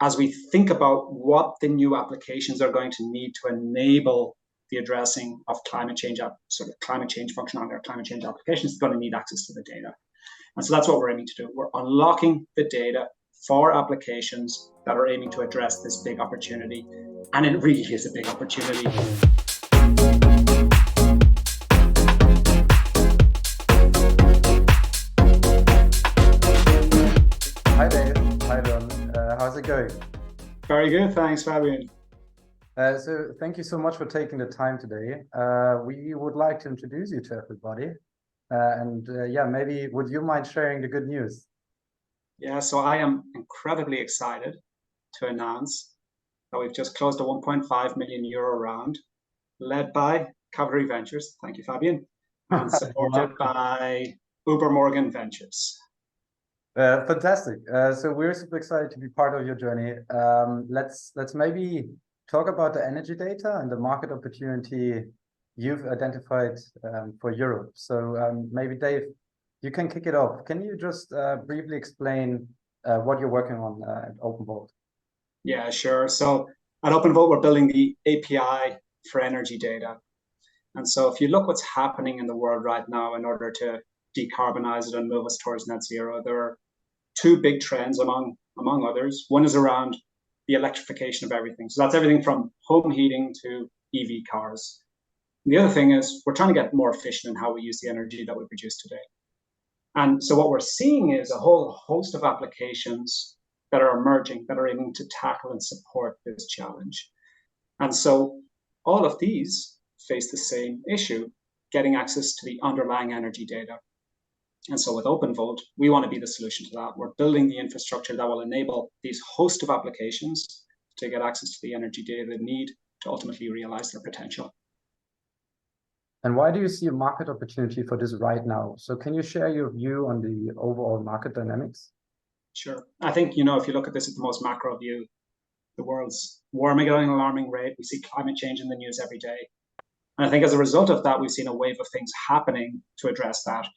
as we think about what the new applications are going to need to enable the addressing of climate change, sort of climate change functionality or climate change applications, it's going to need access to the data. And so that's what we're aiming to do. We're unlocking the data for applications that are aiming to address this big opportunity. And it really is a big opportunity. Hi Dave, hi Don. How's it going? Very good, thanks Fabian. So thank you so much for taking the time today. We would like to introduce you to everybody. Yeah, maybe would you mind sharing the good news? Yeah, so I am incredibly excited to announce that we've just closed a 1.5 million euro round led by Cavalry Ventures. Thank you, Fabian. And supported by Uber Morgan Ventures. Fantastic. So we're super excited to be part of your journey. Let's maybe talk about the energy data and the market opportunity you've identified for Europe. So maybe Dave, you can kick it off. Can you just briefly explain what you're working on at Openvolt? Yeah, sure. So at Openvolt, we're building the API for energy data. And so if you look what's happening in the world right now in order to decarbonize it and move us towards net zero, there are two big trends among others. One is around the electrification of everything. So that's everything from home heating to EV cars. And the other thing is we're trying to get more efficient in how we use the energy that we produce today. And so what we're seeing is a whole host of applications that are emerging that are aiming to tackle and support this challenge. And so all of these face the same issue, getting access to the underlying energy data. And so with Openvolt, we want to be the solution to that. We're building the infrastructure that will enable these host of applications to get access to the energy data they need to ultimately realize their potential. And why do you see a market opportunity for this right now? So can you share your view on the overall market dynamics? Sure. I think, if you look at this at the most macro view, the world's warming at an alarming rate. We see climate change in the news every day. And I think as a result of that, we've seen a wave of things happening to address that.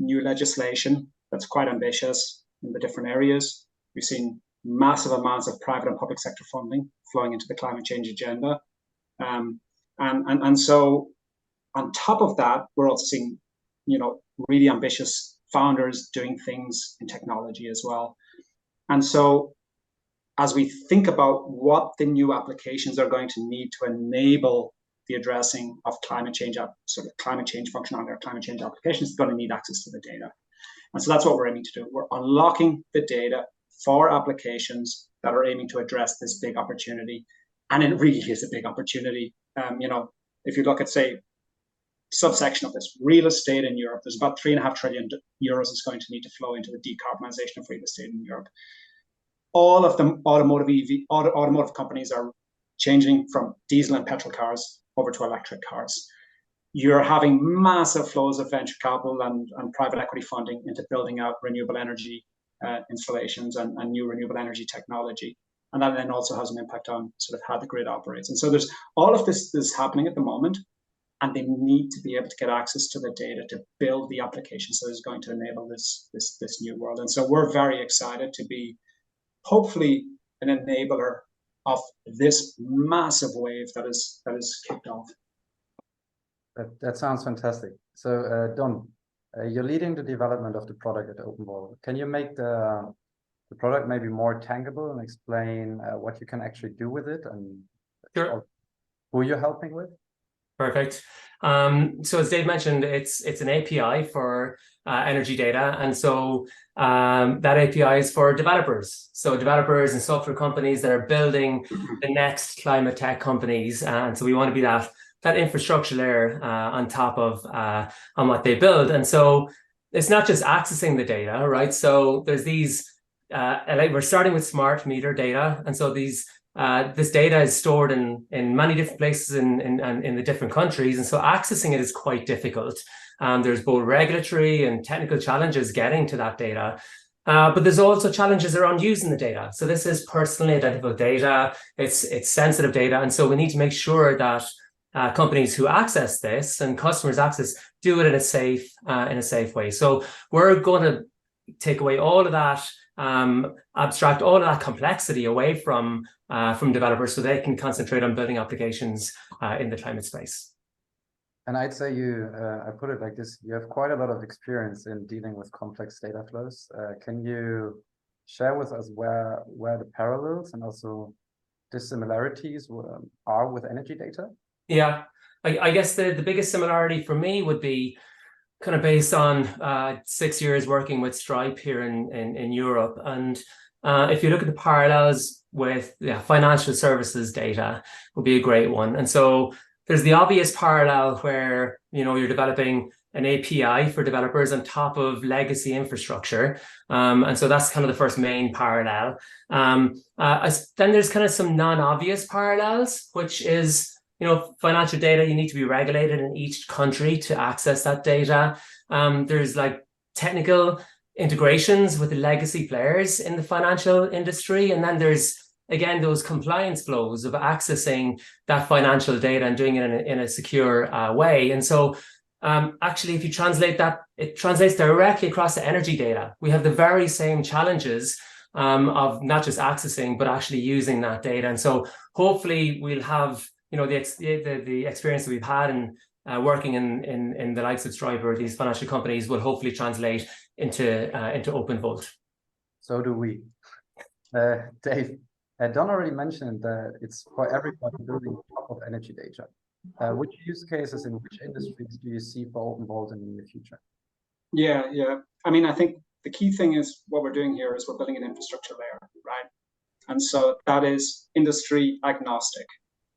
New legislation that's quite ambitious in the different areas. We've seen massive amounts of private and public sector funding flowing into the climate change agenda. And so on top of that, we're also seeing, really ambitious founders doing things in technology as well. And so as we think about what the new applications are going to need to enable the addressing of climate change, sort of climate change functionality or climate change applications, is going to need access to the data. And so that's what we're aiming to do. We're unlocking the data for applications that are aiming to address this big opportunity. And it really is a big opportunity. If you look at, say, subsection of this, real estate in Europe, there's about 3.5 trillion euros is going to need to flow into the decarbonization of real estate in Europe. All of them automotive companies are changing from diesel and petrol cars over to electric cars. You're having massive flows of venture capital and private equity funding into building out renewable energy installations and new renewable energy technology. And that then also has an impact on sort of how the grid operates. And so there's all of this is happening at the moment, and they need to be able to get access to the data to build the applications that is going to enable this new world. And so we're very excited to be hopefully an enabler of this massive wave that is kicked off. That sounds fantastic. So Don, you're leading the development of the product at Openvolt. Can you make the product maybe more tangible and explain what you can actually do with it and sure. Who you're helping with? Perfect. So as Dave mentioned, it's an API for energy data. And so that API is for developers. So developers and software companies that are building the next climate tech companies. And so we want to be that infrastructure layer on top of on what they build. And so it's not just accessing the data, right? So there's these, we're starting with smart meter data. And so this data is stored in many different places in the different countries. And so accessing it is quite difficult. There's both regulatory and technical challenges getting to that data. But there's also challenges around using the data. So this is personally identifiable data. It's sensitive data. And so we need to make sure that companies who access this and customers access do it in a safe way. So we're going to take away all of that abstract all of that complexity away from developers so they can concentrate on building applications in the climate space. And I'd say I put it like this, you have quite a lot of experience in dealing with complex data flows. Can you share with us where the parallels and also dissimilarities are with energy data? Yeah, I guess the biggest similarity for me would be kind of based on 6 years working with Stripe here in Europe. And if you look at the parallels with financial services data would be a great one. And so there's the obvious parallel where, you're developing an API for developers on top of legacy infrastructure. And so that's kind of the first main parallel. Then there's kind of some non-obvious parallels, which is, financial data, you need to be regulated in each country to access that data. There's like technical integrations with the legacy players in the financial industry. And then there's, again, those compliance flows of accessing that financial data and doing it in a secure way. And so actually, if you translate that, it translates directly across the energy data. We have the very same challenges of not just accessing, but actually using that data. And so hopefully we'll have, the experience that we've had in working in the likes of Stripe or these financial companies will hopefully translate into Openvolt. So do we. Dave, Don already mentioned that it's for everybody building on top of energy data. Which use cases in which industries do you see for Openvolt in the near future? Yeah. I mean, I think the key thing is what we're doing here is we're building an infrastructure layer, right? And so that is industry agnostic.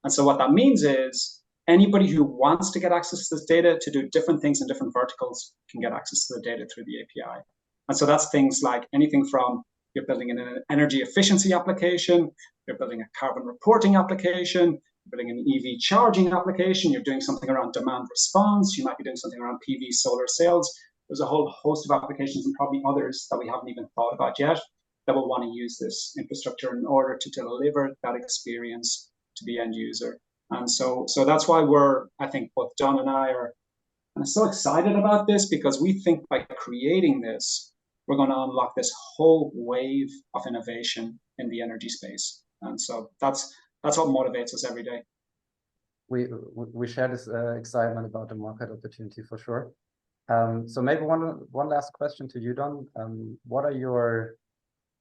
And so what that means is anybody who wants to get access to this data to do different things in different verticals can get access to the data through the API. And so that's things like anything from you're building an energy efficiency application, you're building a carbon reporting application, you're building an EV charging application, you're doing something around demand response, you might be doing something around PV solar cells. There's a whole host of applications and probably others that we haven't even thought about yet that will want to use this infrastructure in order to deliver that experience to the end user. And so that's why I think both Don and I are so excited about this, because we think by creating this, we're going to unlock this whole wave of innovation in the energy space. And so that's what motivates us every day. We share this excitement about the market opportunity for sure. So maybe one last question to you, Don. What are your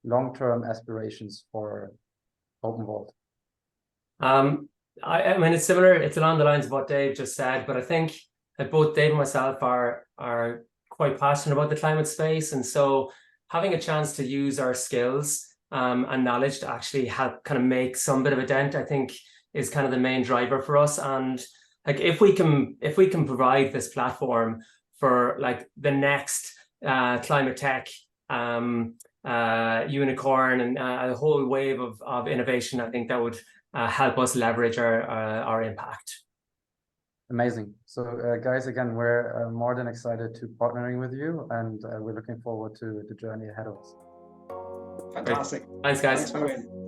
long-term aspirations for Openvolt? I mean, it's similar. It's along the lines of what Dave just said, but I think that both Dave and myself are quite passionate about the climate space, and so having a chance to use our skills and knowledge to actually help kind of make some bit of a dent, I think, is kind of the main driver for us. And like if we can provide this platform for like the next climate tech unicorn and a whole wave of innovation, I think that would help us leverage our impact. Amazing. So guys, again, we're more than excited to partnering with you, and we're looking forward to the journey ahead of us. Fantastic. Thanks, guys. Thanks, Fabian.